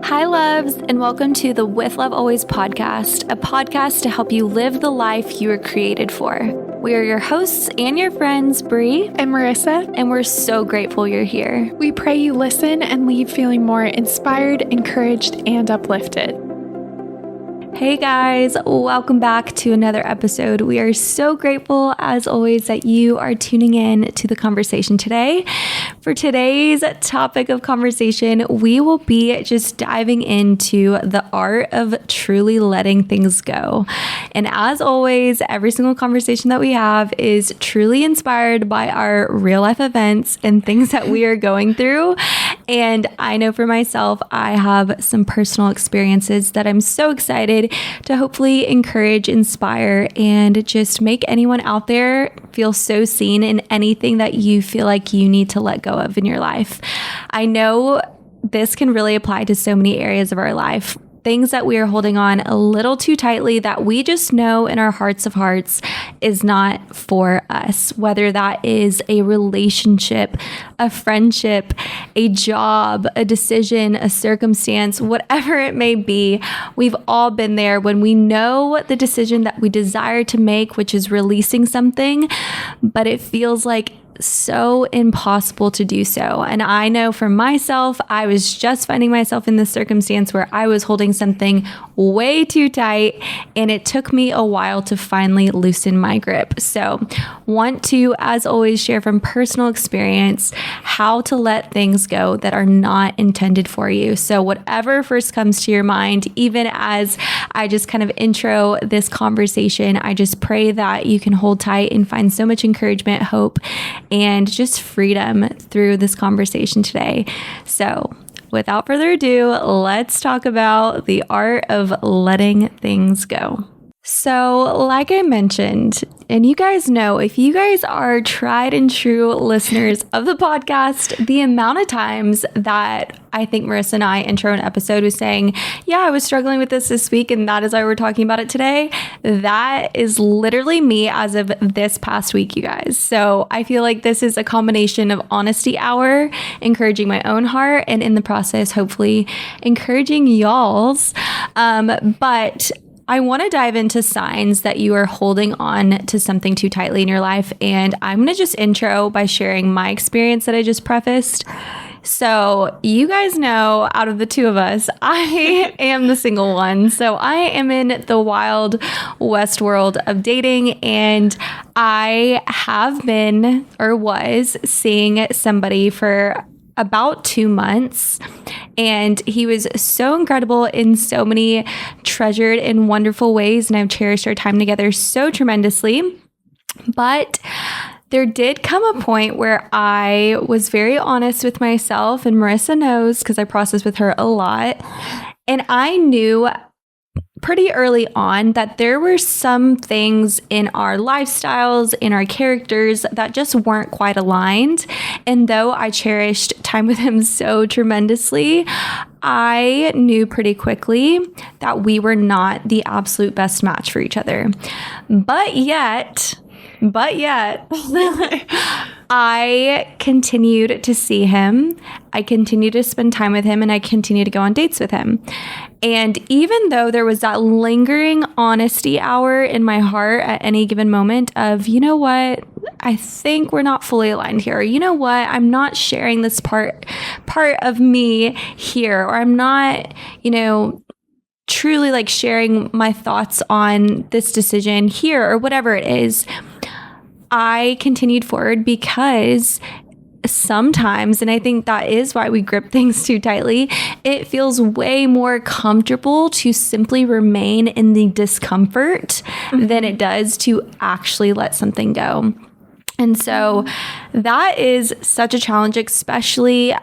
Hi, loves, and welcome to the With Love Always podcast, a podcast to help you live the life you were created for. We are your hosts and your friends, Bree and Marissa, and we're so grateful you're here. We pray you listen and leave feeling more inspired, encouraged, and uplifted. Hey guys, welcome back to another episode. We are so grateful, as always, that you are tuning in to the conversation today. For today's topic of conversation, we will be just diving into the art of truly letting things go. And as always, every single conversation that we have is truly inspired by our real life events and things that we are going through. And I know for myself, I have some personal experiences that I'm so excited to hopefully encourage, inspire, and just make anyone out there feel so seen in anything that you feel like you need to let go of in your life. I know this can really apply to so many areas of our life. Things that we are holding on a little too tightly that we just know in our hearts of hearts is not for us, whether that is a relationship, a friendship, a job, a decision, a circumstance, whatever it may be. We've all been there when we know the decision that we desire to make, which is releasing something, but it feels like so impossible to do so. And I know for myself, I was just finding myself in this circumstance where I was holding something way too tight, and it took me a while to finally loosen my grip. So want to, as always, share from personal experience how to let things go that are not intended for you. So whatever first comes to your mind, even as I just kind of intro this conversation, I just pray that you can hold tight and find so much encouragement, hope, and just freedom through this conversation today. So without further ado, let's talk about the art of letting things go. So like I mentioned, and you guys know, if you guys are tried and true listeners of the podcast, the amount of times that I think Marissa and I intro an episode was saying, yeah, I was struggling with this week, and that is why we're talking about it today. That is literally me as of this past week, you guys. So I feel like this is a combination of honesty hour, encouraging my own heart, and in the process, hopefully encouraging y'all's. But I want to dive into signs that you are holding on to something too tightly in your life. And I'm going to just intro by sharing my experience that I just prefaced. So you guys know, out of the two of us, I am the single one. So I am in the wild west world of dating, and I have been or was seeing somebody for about 2 months, and he was so incredible in so many treasured and wonderful ways, and I've cherished our time together so tremendously. But there did come a point where I was very honest with myself, and Marissa knows because I process with her a lot, and I knew pretty early on that there were some things in our lifestyles, in our characters that just weren't quite aligned. And though I cherished time with him so tremendously, I knew pretty quickly that we were not the absolute best match for each other. But yet, I continued to see him, I continued to spend time with him, and I continued to go on dates with him. And even though there was that lingering honesty hour in my heart at any given moment of, you know what, I think we're not fully aligned here. Or, you know what, I'm not sharing this part of me here, or I'm not, truly like sharing my thoughts on this decision here, or whatever it is. I continued forward because sometimes, and I think that is why we grip things too tightly, it feels way more comfortable to simply remain in the discomfort than it does to actually let something go. And so that is such a challenge, especially,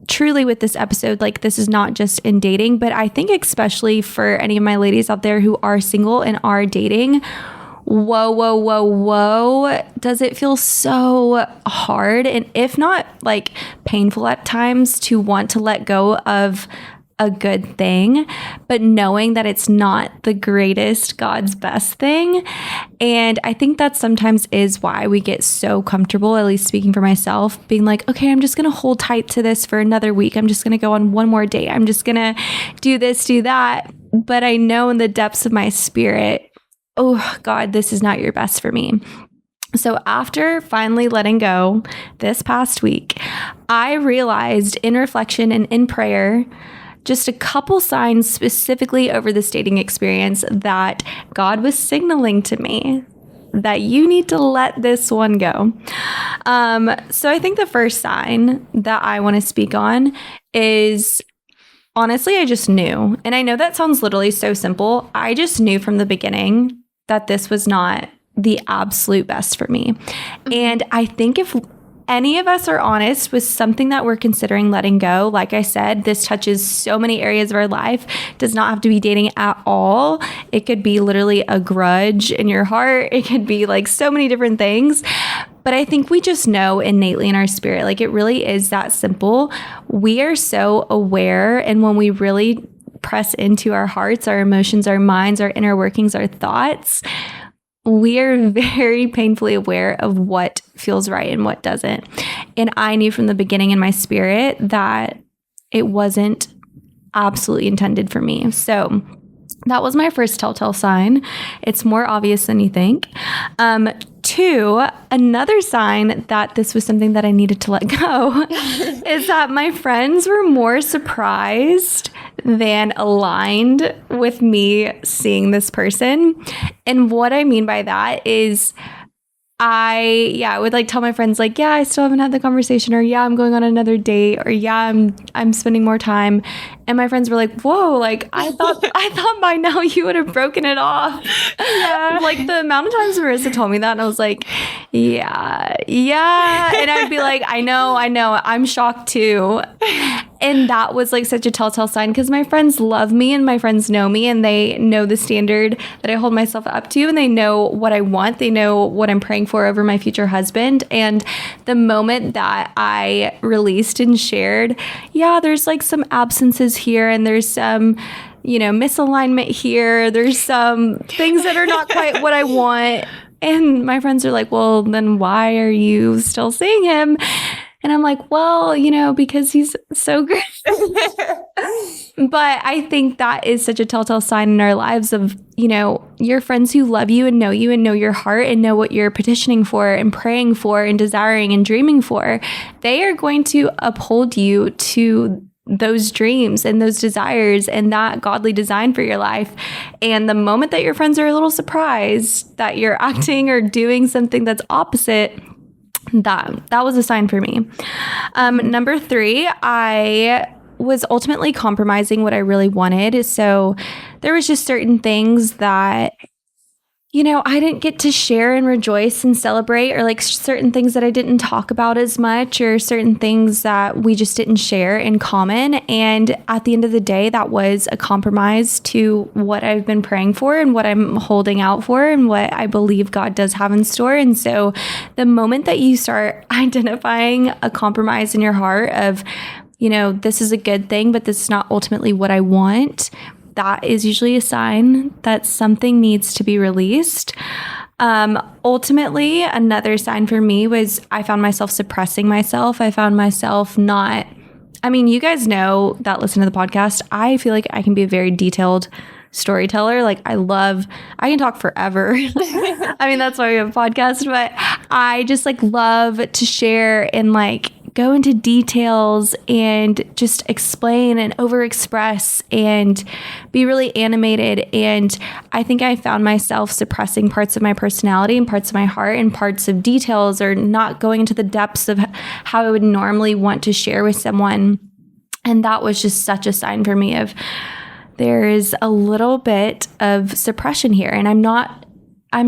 truly with this episode, like this is not just in dating, but I think especially for any of my ladies out there who are single and are dating, whoa, does it feel so hard, and if not like painful at times, to want to let go of a good thing, but knowing that it's not the greatest, God's best thing. And I think that sometimes is why we get so comfortable, at least speaking for myself, being like, okay, I'm just going to hold tight to this for another week. I'm just going to go on one more date. I'm just going to do this, do that. But I know in the depths of my spirit, oh God, this is not your best for me. So after finally letting go this past week, I realized in reflection and in prayer, just a couple signs specifically over this dating experience that God was signaling to me that you need to let this one go. So I think the first sign that I want to speak on is, honestly, I just knew. And I know that sounds literally so simple. I just knew from the beginning that this was not the absolute best for me. And I think if any of us are honest with something that we're considering letting go, like I said, this touches so many areas of our life. It does not have to be dating at all. It could be literally a grudge in your heart. It could be like so many different things. But I think we just know innately in our spirit, like it really is that simple. We are so aware. And when we really press into our hearts, our emotions, our minds, our inner workings, our thoughts, we are very painfully aware of what feels right and what doesn't. And I knew from the beginning in my spirit that it wasn't absolutely intended for me. So that was my first telltale sign. It's more obvious than you think. 2, another sign that this was something that I needed to let go is that my friends were more surprised than aligned with me seeing this person. And what I mean by that is I would like tell my friends like, yeah, I still haven't had the conversation, or yeah, I'm going on another date, or yeah, I'm spending more time. And my friends were like, whoa, like I thought by now you would have broken it off. Yeah. Like the amount of times Marissa told me that, and I was like, yeah. And I'd be like, I know, I'm shocked too. And that was like such a telltale sign, because my friends love me and my friends know me, and they know the standard that I hold myself up to, and they know what I want. They know what I'm praying for over my future husband. And the moment that I released and shared, yeah, there's like some absences here, and there's some, misalignment here. There's some things that are not quite what I want. And my friends are like, well, then why are you still seeing him? And I'm like, well, because he's so great. But I think that is such a telltale sign in our lives of, your friends who love you and know your heart and know what you're petitioning for and praying for and desiring and dreaming for. They are going to uphold you to those dreams and those desires and that godly design for your life. And the moment that your friends are a little surprised that you're acting or doing something that's opposite, that was a sign for me. Number 3, I was ultimately compromising what I really wanted. So there was just certain things that, I didn't get to share and rejoice and celebrate, or like certain things that I didn't talk about as much, or certain things that we just didn't share in common. And at the end of the day, that was a compromise to what I've been praying for and what I'm holding out for and what I believe God does have in store. And so the moment that you start identifying a compromise in your heart of, this is a good thing, but this is not ultimately what I want, that is usually a sign that something needs to be released. Ultimately, another sign for me was I found myself suppressing myself. I found myself you guys know that listen to the podcast, I feel like I can be a very detailed storyteller. Like I can talk forever. That's why we have a podcast, but I just love to share and go into details and just explain and overexpress and be really animated. And I think I found myself suppressing parts of my personality and parts of my heart and parts of details, or not going into the depths of how I would normally want to share with someone. And that was just such a sign for me of there is a little bit of suppression here. And I'm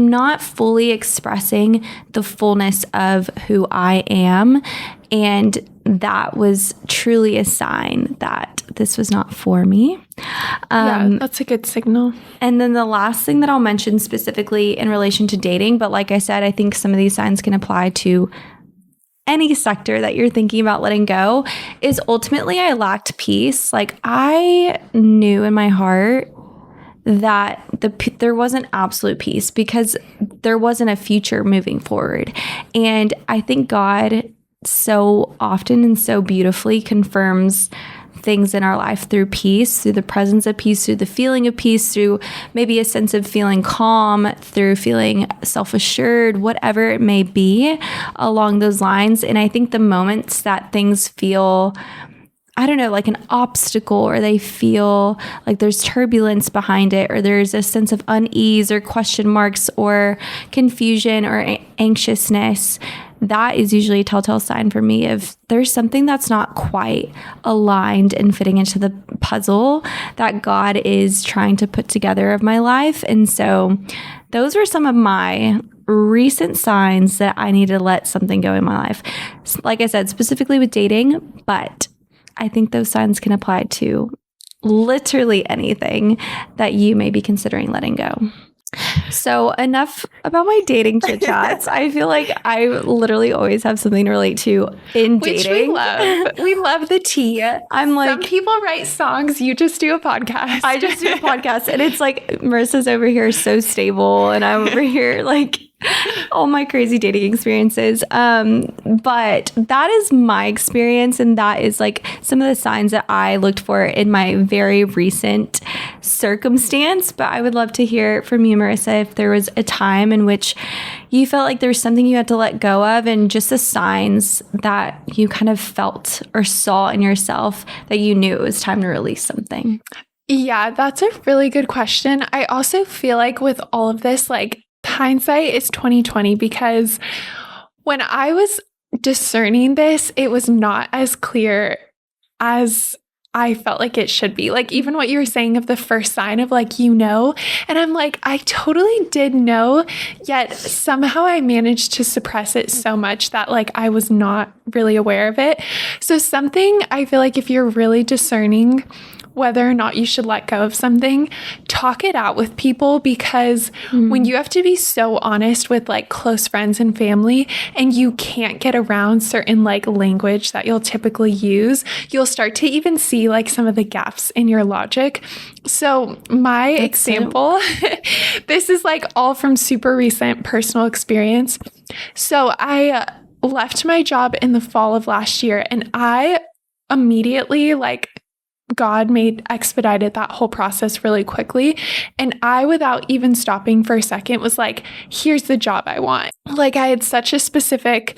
not fully expressing the fullness of who I am. And that was truly a sign that this was not for me. That's a good signal. And then the last thing that I'll mention specifically in relation to dating, but like I said, I think some of these signs can apply to any sector that you're thinking about letting go is ultimately I lacked peace. Like I knew in my heart that there wasn't absolute peace because there wasn't a future moving forward. And I think God so often and so beautifully confirms things in our life through peace, through the presence of peace, through the feeling of peace, through maybe a sense of feeling calm, through feeling self-assured, whatever it may be along those lines. And I think the moments that things feel, I don't know, like an obstacle, or they feel like there's turbulence behind it, or there's a sense of unease or question marks or confusion or anxiousness, that is usually a telltale sign for me of there's something that's not quite aligned and fitting into the puzzle that God is trying to put together of my life. And so those were some of my recent signs that I need to let something go in my life. Like I said, specifically with dating, but I think those signs can apply to literally anything that you may be considering letting go. So enough about my dating chit chats. I feel like I literally always have something to relate to in dating. Which we love. We love the tea. I'm like, some people write songs. You just do a podcast. I just do a podcast, and it's like Marissa's over here so stable, and I'm over here like all my crazy dating experiences. But that is my experience, and that is like some of the signs that I looked for in my very recent circumstance. But I would love to hear from you, Marissa, if there was a time in which you felt like there's something you had to let go of, and just the signs that you kind of felt or saw in yourself that you knew it was time to release something. Yeah, that's a really good question. I also feel like with all of this, like, hindsight is 2020, because when I was discerning this, it was not as clear as I felt like it should be. Like even what you were saying of the first sign of like, and I'm like, I totally did know, yet somehow I managed to suppress it so much that like I was not really aware of it. So something I feel like if you're really discerning whether or not you should let go of something, talk it out with people, because when you have to be so honest with like close friends and family, and you can't get around certain like language that you'll typically use, you'll start to even see like some of the gaps in your logic. So my example, this is like all from super recent personal experience. So I left my job in the fall of last year, and I immediately God expedited that whole process really quickly. And I, without even stopping for a second, was like, here's the job I want. Like I had such a specific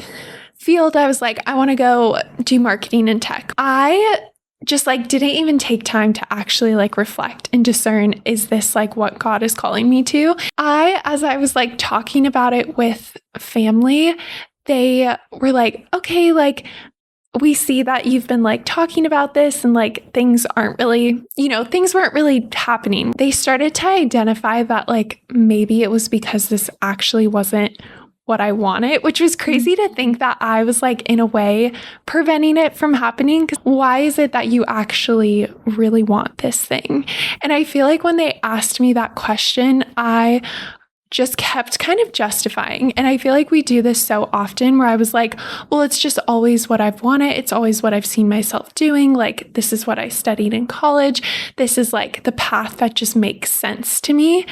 field. I was like, I want to go do marketing and tech. I just didn't even take time to actually reflect and discern, is this what God is calling me to? As I was talking about it with family, they were like, okay, we see that you've been talking about this and things aren't really, things weren't really happening. They started to identify that maybe it was because this actually wasn't what I wanted, which was crazy to think that I was in a way preventing it from happening. 'Cause why is it that you actually really want this thing? And I feel like when they asked me that question, I just kept kind of justifying. And I feel like we do this so often where I was like, well, it's just always what I've wanted. It's always what I've seen myself doing. This is what I studied in college. This is the path that just makes sense to me.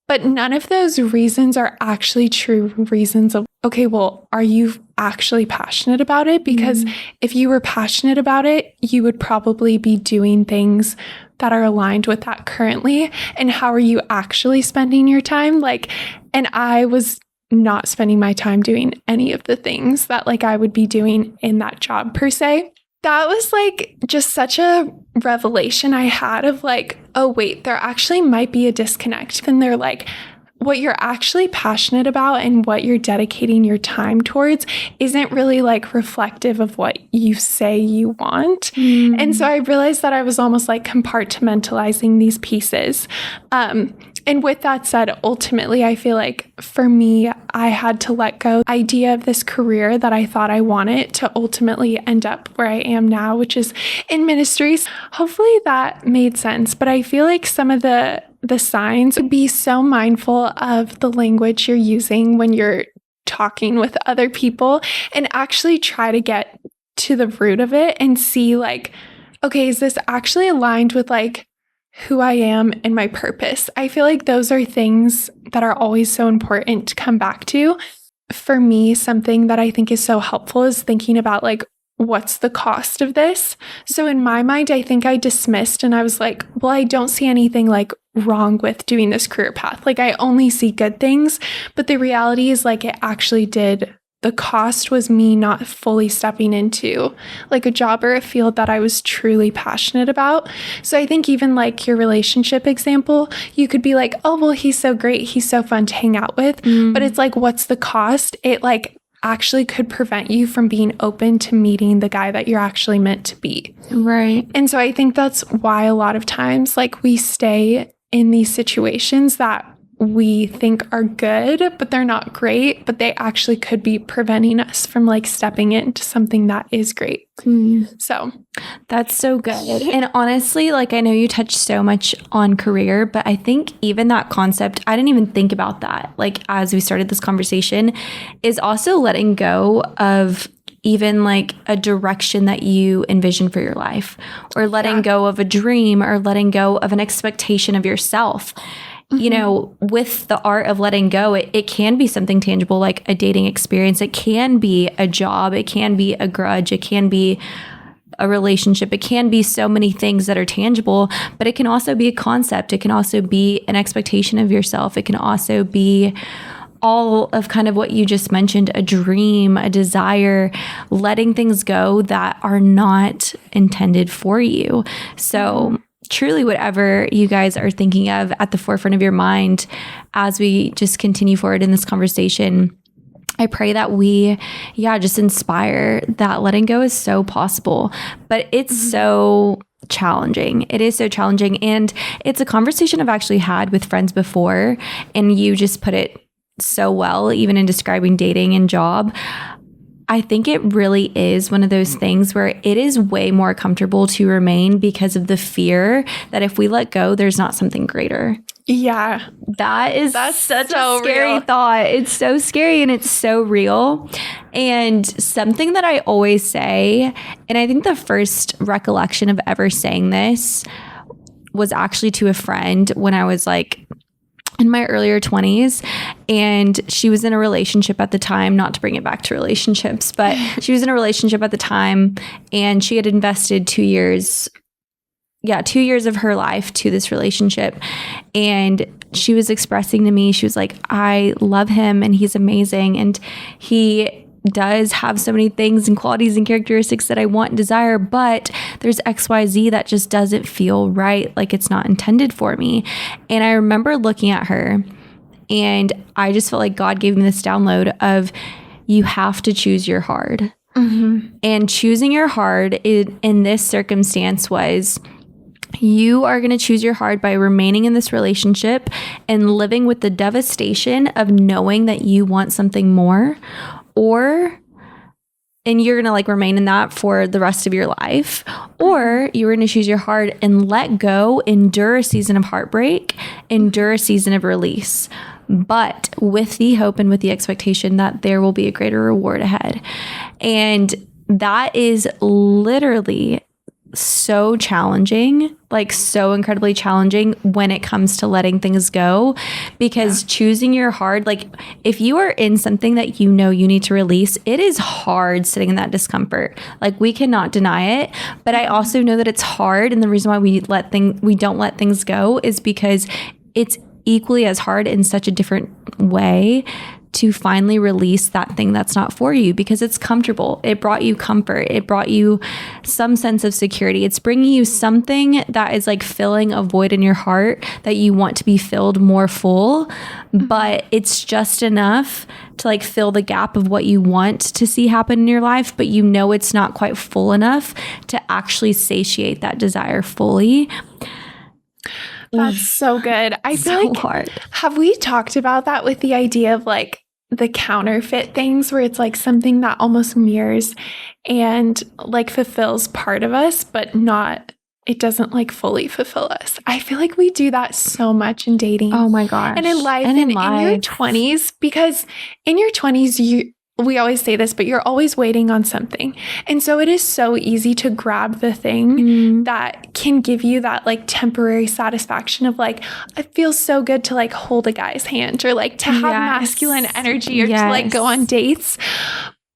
But none of those reasons are actually true reasons of, okay, well, are you actually passionate about it? Because if you were passionate about it, you would probably be doing things that are aligned with that currently. And how are you actually spending your time? And I was not spending my time doing any of the things that I would be doing in that job per se. That was just such a revelation I had of oh wait, there actually might be a disconnect. And they're what you're actually passionate about and what you're dedicating your time towards isn't really reflective of what you say you want. And so I realized that I was almost compartmentalizing these pieces. And with that said, ultimately, I feel for me, I had to let go the idea of this career that I thought I wanted to ultimately end up where I am now, which is in ministries. Hopefully that made sense. But I feel some of the signs would be so mindful of the language you're using when you're talking with other people and actually try to get to the root of it and see like, okay, is this actually aligned with like who I am and my purpose? I feel like those are things that are always so important to come back to. For me, something that I think is so helpful is thinking about like, what's the cost of this? So in my mind, I think I dismissed and I was like, well, I don't see anything like wrong with doing this career path. Like I only see good things, but the reality is like it actually did. The cost was me not fully stepping into like a job or a field that I was truly passionate about. So I think even like your relationship example, you could be like, oh, well, he's so great. He's so fun to hang out with. But it's like, what's the cost? It like actually could prevent you from being open to meeting the guy that you're actually meant to be. Right. And so I think that's why a lot of times like we stay in these situations that we think are good, but they're not great, but they actually could be preventing us from like stepping into something that is great. So that's so good. And honestly, like I know you touched so much on career, but I think even that concept, I didn't even think about that. Like as we started this conversation, is also letting go of even like a direction that you envision for your life, or letting go of a dream, or letting go of an expectation of yourself. You know, with the art of letting go, it can be something tangible like a dating experience. It can be a job. It can be a grudge. It can be a relationship. It can be so many things that are tangible, but it can also be a concept. It can also be an expectation of yourself. It can also be all of kind of what you just mentioned, a dream, a desire, letting things go that are not intended for you. So truly whatever you guys are thinking of at the forefront of your mind as we just continue forward in this conversation, I pray that we, just inspire that letting go is so possible, but it's so challenging. It is so challenging. And it's a conversation I've actually had with friends before, and you just put it so well, even in describing dating and job. I think it really is one of those things where it is way more comfortable to remain because of the fear that if we let go, there's not something greater. Yeah. That's such a scary thought. It's so scary and it's so real. And something that I always say, and I think the first recollection of ever saying this was actually to a friend when I was like in my earlier 20s, and she was in a relationship at the time, not to bring it back to relationships, but she was in a relationship at the time, and she had invested 2 years of her life to this relationship. And she was expressing to me, she was like, I love him and he's amazing. And he does have so many things and qualities and characteristics that I want and desire, but there's XYZ that just doesn't feel right. Like it's not intended for me. And I remember looking at her and I just felt like God gave me this download of you have to choose your hard. And choosing your hard in this circumstance was you are going to choose your hard by remaining in this relationship and living with the devastation of knowing that you want something more, and you're going to like remain in that for the rest of your life, or you're going to choose your hard and let go, endure a season of heartbreak, endure a season of release, but with the hope and with the expectation that there will be a greater reward ahead. And that is literally so challenging, like so incredibly challenging when it comes to letting things go, because choosing your hard, like if you are in something that you know you need to release, it is hard sitting in that discomfort. Like we cannot deny it, but I also know that it's hard. And the reason why we don't let things go is because it's equally as hard in such a different way to finally release that thing that's not for you, because it's comfortable. It brought you comfort. It brought you some sense of security. It's bringing you something that is like filling a void in your heart that you want to be filled more full, but it's just enough to like fill the gap of what you want to see happen in your life, but you know it's not quite full enough to actually satiate that desire fully. That's so good. I feel like, hard. Have we talked about that with the idea of like the counterfeit things where it's like something that almost mirrors and like fulfills part of us, but not it doesn't like fully fulfill us. I feel like we do that so much in dating. Oh my gosh. And in life, and in your 20s, because in your 20s, we always say this, but you're always waiting on something. And so it is so easy to grab the thing that can give you that like temporary satisfaction of like, it feels so good to like hold a guy's hand or like to have masculine energy or to like go on dates.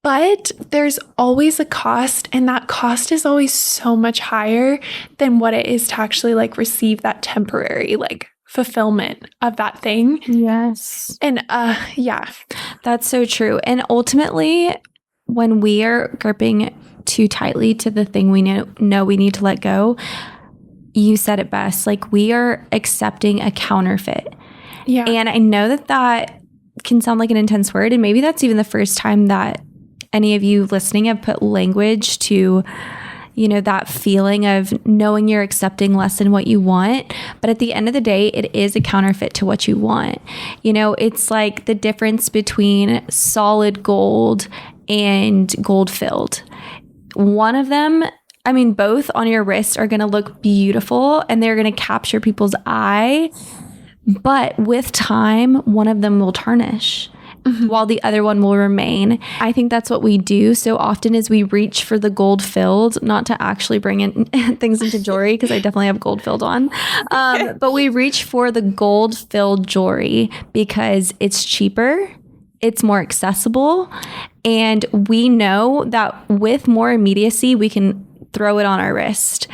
But there's always a cost, and that cost is always so much higher than what it is to actually like receive that temporary like fulfillment of that thing. Yes. And that's so true. And ultimately, when we are gripping too tightly to the thing we know we need to let go, you said it best, like we are accepting a counterfeit. Yeah. And I know that can sound like an intense word, and maybe that's even the first time that any of you listening have put language to, that feeling of knowing you're accepting less than what you want. But at the end of the day, it is a counterfeit to what you want. It's like the difference between solid gold and gold filled. One of them, both on your wrist are going to look beautiful and they're going to capture people's eye. But with time, one of them will tarnish. While the other one will remain. I think that's what we do so often is we reach for the gold filled, not to actually bring in things into jewelry, because I definitely have gold filled on. But we reach for the gold filled jewelry because it's cheaper, it's more accessible, and we know that with more immediacy, we can throw it on our wrist.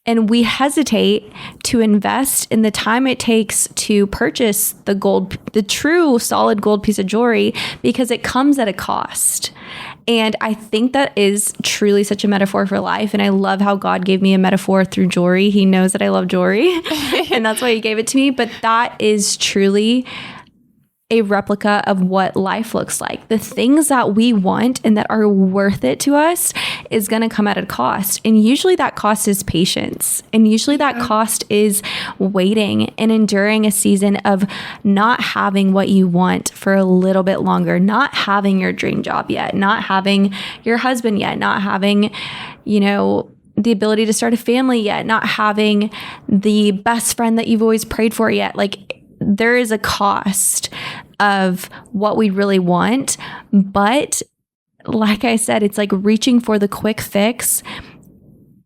And we hesitate to invest in the time it takes to purchase the true solid gold piece of jewelry, because it comes at a cost. And I think that is truly such a metaphor for life. And I love how God gave me a metaphor through jewelry. He knows that I love jewelry and that's why he gave it to me. But that is truly a replica of what life looks like. The things that we want and that are worth it to us is going to come at a cost. And usually that cost is patience. And usually that cost is waiting and enduring a season of not having what you want for a little bit longer, not having your dream job yet, not having your husband yet, not having, the ability to start a family yet, not having the best friend that you've always prayed for yet. Like, there is a cost of what we really want. But like I said, it's like reaching for the quick fix.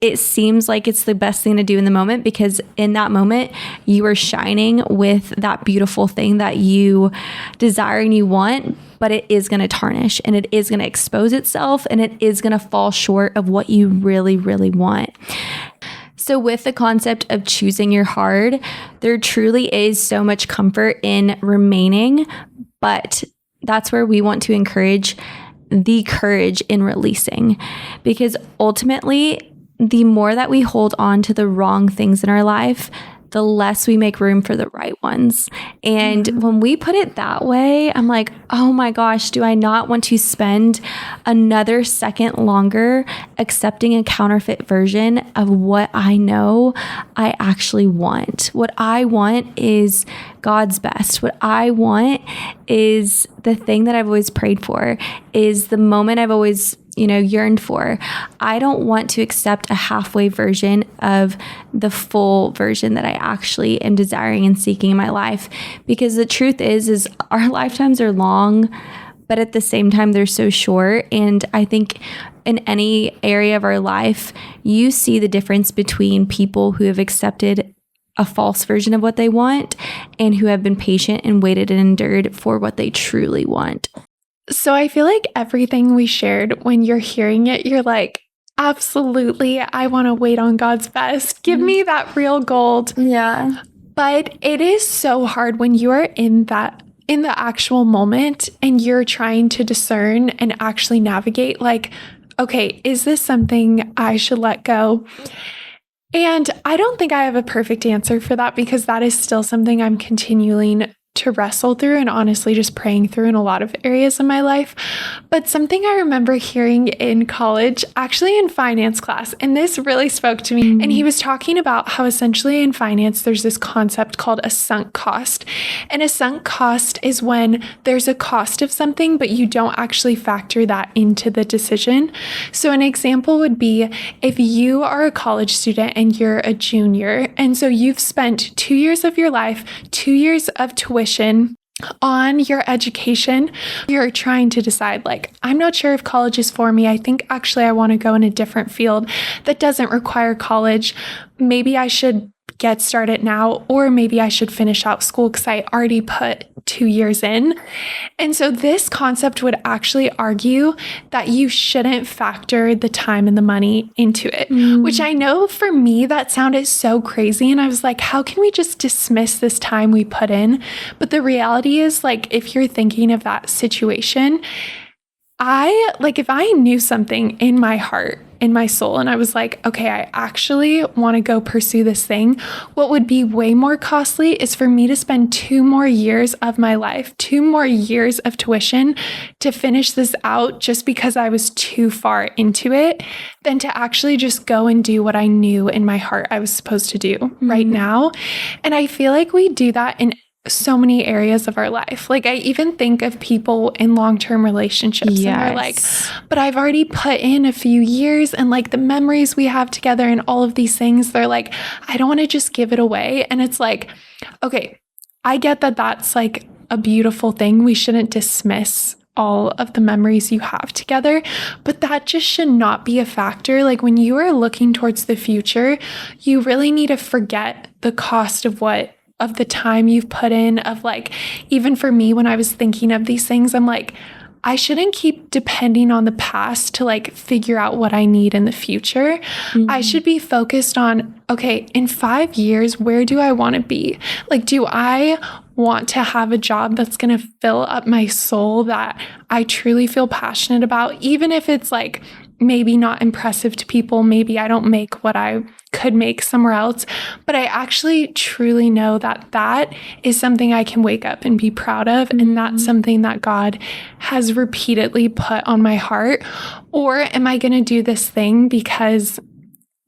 It seems like it's the best thing to do in the moment, because in that moment, you are shining with that beautiful thing that you desire and you want, but it is going to tarnish and it is going to expose itself and it is going to fall short of what you really, really want. So with the concept of choosing your hard, there truly is so much comfort in remaining, but that's where we want to encourage the courage in releasing, because ultimately, the more that we hold on to the wrong things in our life, the less we make room for the right ones. And when we put it that way, I'm like, oh my gosh, do I not want to spend another second longer accepting a counterfeit version of what I know I actually want? What I want is God's best. What I want is the thing that I've always prayed for, is the moment I've always yearned for. I don't want to accept a halfway version of the full version that I actually am desiring and seeking in my life. Because the truth is our lifetimes are long, but at the same time, they're so short. And I think in any area of our life, you see the difference between people who have accepted a false version of what they want and who have been patient and waited and endured for what they truly want. So I feel like everything we shared, when you're hearing it, you're like, absolutely, I want to wait on God's best. Give me that real gold. Yeah. But it is so hard when you are in the actual moment and you're trying to discern and actually navigate, like, okay, is this something I should let go? And I don't think I have a perfect answer for that, because that is still something I'm continuing to wrestle through and honestly just praying through in a lot of areas of my life. But something I remember hearing in college, actually in finance class, and this really spoke to me. And he was talking about how essentially in finance, there's this concept called a sunk cost. And a sunk cost is when there's a cost of something, but you don't actually factor that into the decision. So an example would be if you are a college student and you're a junior, and so you've spent 2 years of your life, 2 years of tuition on your education, you're trying to decide, like, I'm not sure if college is for me. I think actually I want to go in a different field that doesn't require college. Maybe I should get started now, or maybe I should finish out school because I already put 2 years in. And so this concept would actually argue that you shouldn't factor the time and the money into it, which I know for me, that sounded so crazy. And I was like, how can we just dismiss this time we put in? But the reality is, like, if you're thinking of that situation, if I knew something in my heart, in my soul, and I was like, okay, I actually want to go pursue this thing, what would be way more costly is for me to spend 2 more years of my life, 2 more years of tuition to finish this out just because I was too far into it, than to actually just go and do what I knew in my heart I was supposed to do right now. And I feel like we do that in so many areas of our life. Like, I even think of people in long-term relationships and they're like, but I've already put in a few years, and like the memories we have together and all of these things, they're like, I don't want to just give it away. And it's like, okay, I get that that's like a beautiful thing. We shouldn't dismiss all of the memories you have together, but that just should not be a factor. Like, when you are looking towards the future, you really need to forget the cost of the time you've put in, of like, even for me, when I was thinking of these things, I'm like, I shouldn't keep depending on the past to like figure out what I need in the future. I should be focused on, okay, in 5 years, where do I want to be? Like, do I want to have a job that's going to fill up my soul, that I truly feel passionate about, even if it's like maybe not impressive to people, maybe I don't make what I could make somewhere else, but I actually truly know that that is something I can wake up and be proud of, and that's something that God has repeatedly put on my heart? Or am I going to do this thing because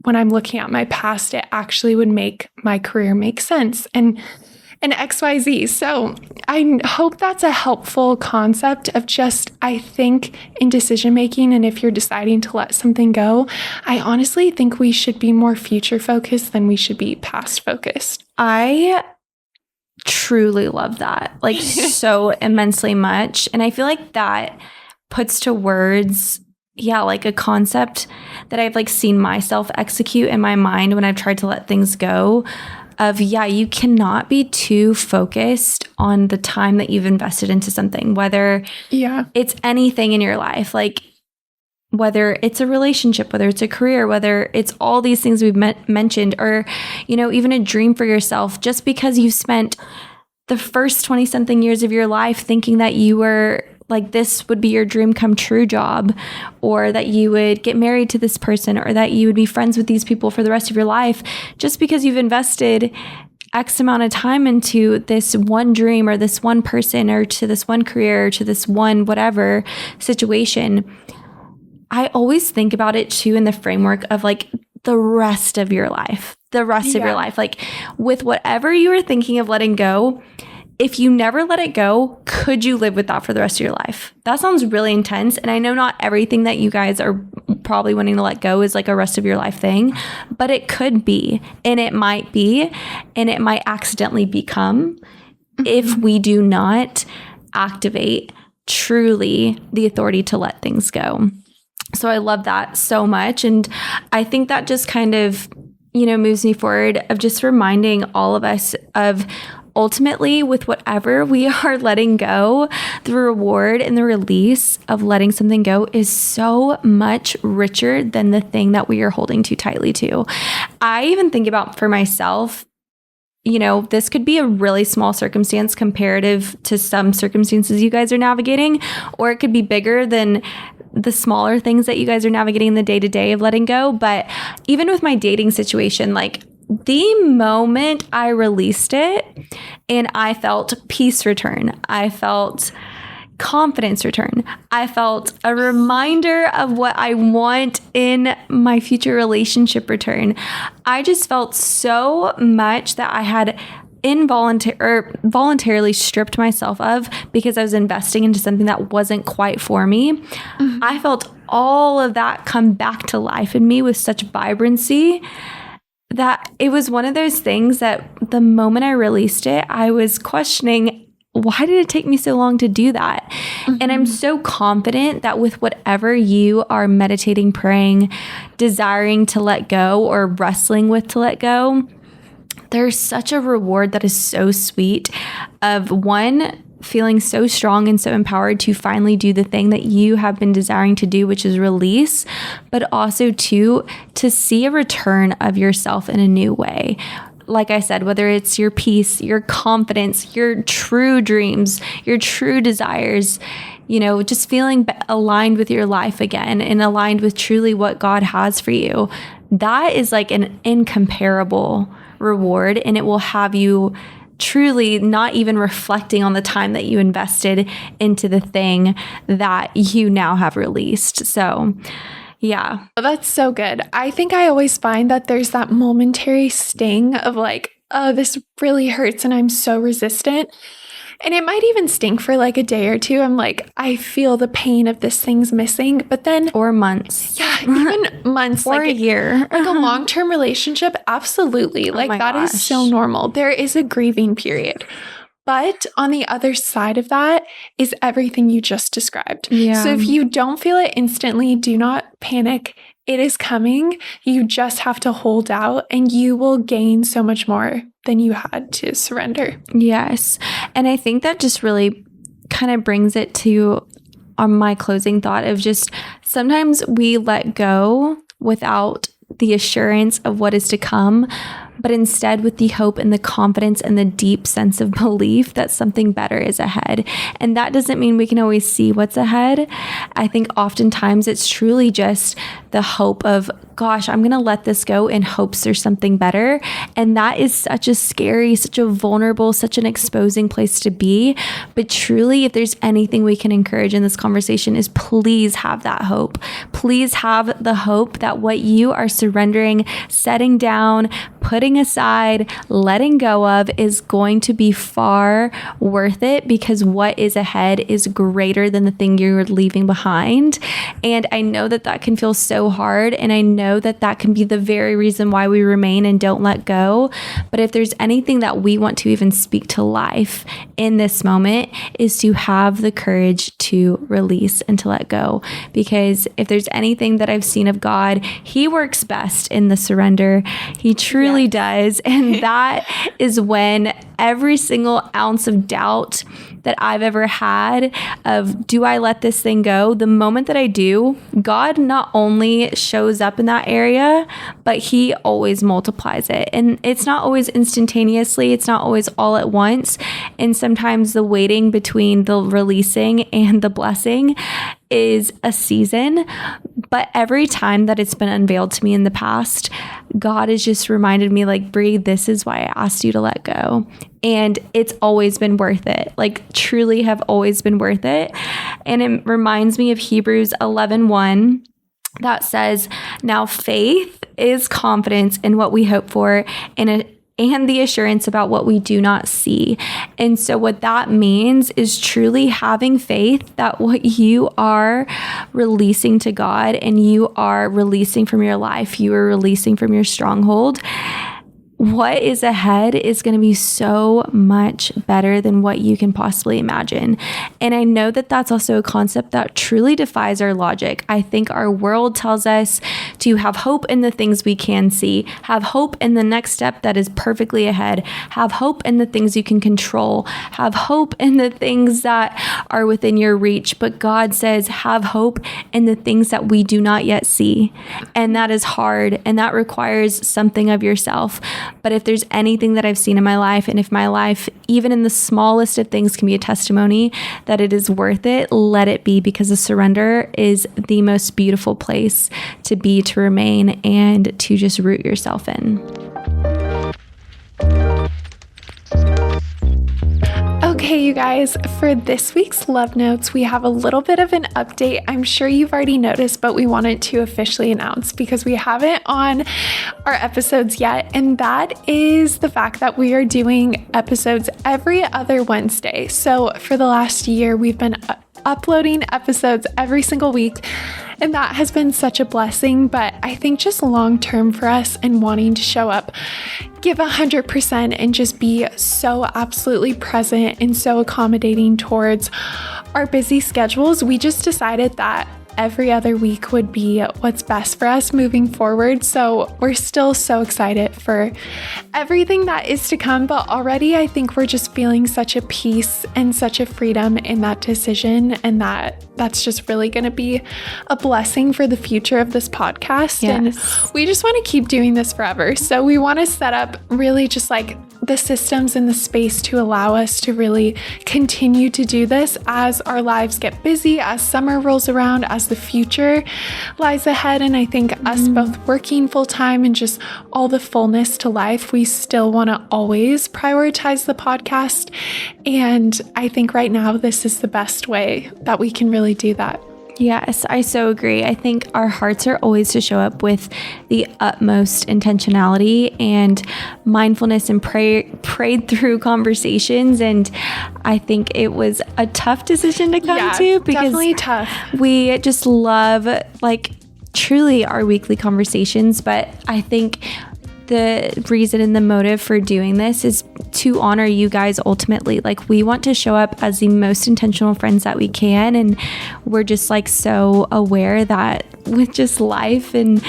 when I'm looking at my past, it actually would make my career make sense? And XYZ. So I hope that's a helpful concept of just, I think, in decision making, and if you're deciding to let something go, I honestly think we should be more future focused than we should be past focused. I truly love that, like so immensely much. And I feel like that puts to words, like a concept that I've like seen myself execute in my mind when I've tried to let things go. Of, you cannot be too focused on the time that you've invested into something, whether it's anything in your life, like whether it's a relationship, whether it's a career, whether it's all these things we've mentioned, or, even a dream for yourself. Just because you spent the first 20 something years of your life thinking that you were like, this would be your dream come true job, or that you would get married to this person, or that you would be friends with these people for the rest of your life, just because you've invested X amount of time into this one dream, or this one person, or to this one career, or to this one whatever situation. I always think about it too in the framework of like the rest of your life, of your life, like with whatever you were thinking of letting go. If you never let it go, could you live with that for the rest of your life? That sounds really intense. And I know not everything that you guys are probably wanting to let go is like a rest of your life thing, but it could be, and it might be, and it might accidentally become if we do not activate truly the authority to let things go. So I love that so much. And I think that just kind of, moves me forward of just reminding all of us of, ultimately, with whatever we are letting go, the reward and the release of letting something go is so much richer than the thing that we are holding too tightly to. I even think about for myself, this could be a really small circumstance comparative to some circumstances you guys are navigating, or it could be bigger than the smaller things that you guys are navigating the day-to-day of letting go. But even with my dating situation, like the moment I released it and I felt peace return, I felt confidence return, I felt a reminder of what I want in my future relationship return. I just felt so much that I had voluntarily stripped myself of because I was investing into something that wasn't quite for me. Mm-hmm. I felt all of that come back to life in me with such vibrancy that it was one of those things that the moment I released it, I was questioning, why did it take me so long to do that? Mm-hmm. And I'm so confident that with whatever you are meditating, praying, desiring to let go, or wrestling with to let go, there's such a reward that is so sweet of one, feeling so strong and so empowered to finally do the thing that you have been desiring to do, which is release, but also two, to see a return of yourself in a new way. Like I said, whether it's your peace, your confidence, your true dreams, your true desires, just feeling aligned with your life again and aligned with truly what God has for you. That is like an incomparable reward, and it will have you truly not even reflecting on the time that you invested into the thing that you now have released. So yeah. That's so good. I think I always find that there's that momentary sting of like, oh, this really hurts and I'm so resistant. And it might even stink for like a day or two. I'm like, I feel the pain of this thing's missing, but then... Or months. Yeah, even months. Or like a year. Like a long-term relationship, absolutely. Like that is so normal. There is a grieving period. But on the other side of that is everything you just described. Yeah. So if you don't feel it instantly, do not panic. It is coming. You just have to hold out and you will gain so much more than you had to surrender. Yes. And I think that just really kind of brings it to my closing thought of just sometimes we let go without the assurance of what is to come, but instead with the hope and the confidence and the deep sense of belief that something better is ahead. And that doesn't mean we can always see what's ahead. I think oftentimes it's truly just the hope of, gosh, I'm going to let this go in hopes there's something better. And that is such a scary, such a vulnerable, such an exposing place to be. But truly, if there's anything we can encourage in this conversation is please have that hope. Please have the hope that what you are surrendering, setting down, putting aside, letting go of is going to be far worth it because what is ahead is greater than the thing you're leaving behind. And I know that that can feel so hard. And I know that that can be the very reason why we remain and don't let go. But if there's anything that we want to even speak to life in this moment is to have the courage to release and to let go. Because if there's anything that I've seen of God, He works best in the surrender. He truly does. And that is when every single ounce of doubt that I've ever had of, do I let this thing go? The moment that I do, God not only shows up in that area, but He always multiplies it. And it's not always instantaneously. It's not always all at once. And sometimes the waiting between the releasing and the blessing is a season. But every time that it's been unveiled to me in the past, God has just reminded me, like, Bree, this is why I asked you to let go. And it's always been worth it. Like, truly have always been worth it. And it reminds me of Hebrews 11:1 that says, now faith is confidence in what we hope for and the assurance about what we do not see. And so what that means is truly having faith that what you are releasing to God and you are releasing from your life, you are releasing from your stronghold, what is ahead is going to be so much better than what you can possibly imagine. And I know that that's also a concept that truly defies our logic. I think our world tells us to have hope in the things we can see, have hope in the next step that is perfectly ahead, have hope in the things you can control, have hope in the things that are within your reach. But God says, have hope in the things that we do not yet see. And that is hard, and that requires something of yourself. But if there's anything that I've seen in my life, and if my life, even in the smallest of things, can be a testimony that it is worth it, let it be, because a surrender is the most beautiful place to be, to remain, and to just root yourself in. Okay, you guys, for this week's Love Notes, we have a little bit of an update. I'm sure you've already noticed, but we wanted to officially announce because we haven't on our episodes yet. And that is the fact that we are doing episodes every other Wednesday. So for the last year, we've been uploading episodes every single week. And that has been such a blessing, but I think just long term for us and wanting to show up, give 100% and just be so absolutely present and so accommodating towards our busy schedules, we just decided that every other week would be what's best for us moving forward. So we're still so excited for everything that is to come, but already I think we're just feeling such a peace and such a freedom in that decision, and that's just really going to be a blessing for the future of this podcast. Yes. And we just want to keep doing this forever. So we want to set up really just like the systems and the space to allow us to really continue to do this as our lives get busy, as summer rolls around, as the future lies ahead. And I think us both working full time and just all the fullness to life, we still want to always prioritize the podcast. And I think right now this is the best way that we can really do that. Yes, I so agree. I think our hearts are always to show up with the utmost intentionality and mindfulness and prayed through conversations. And I think it was a tough decision to come to because definitely tough. We just love truly our weekly conversations. But I think the reason and the motive for doing this is to honor you guys ultimately. Like, we want to show up as the most intentional friends that we can, and we're just so aware that with just life and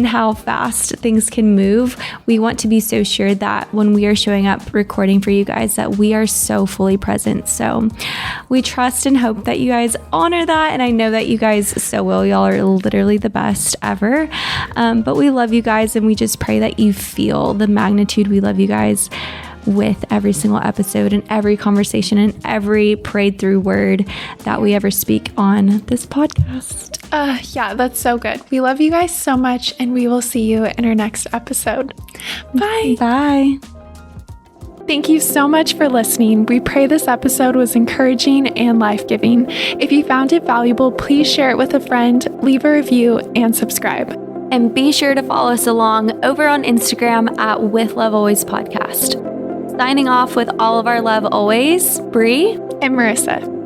how fast things can move, we want to be so sure that when we are showing up recording for you guys that we are so fully present. So we trust and hope that you guys honor that, and I know that you guys so will. Y'all are literally the best ever. But we love you guys, and we just pray that you feel the magnitude. We love you guys with every single episode and every conversation and every prayed through word that we ever speak on this podcast. Yeah, that's so good. We love you guys so much, and we will see you in our next episode. Bye. Bye. Thank you so much for listening. We pray this episode was encouraging and life-giving. If you found it valuable, please share it with a friend, leave a review, and subscribe. And be sure to follow us along over on Instagram at With Love Always Podcast. Signing off with all of our love always, Bree And Marissa.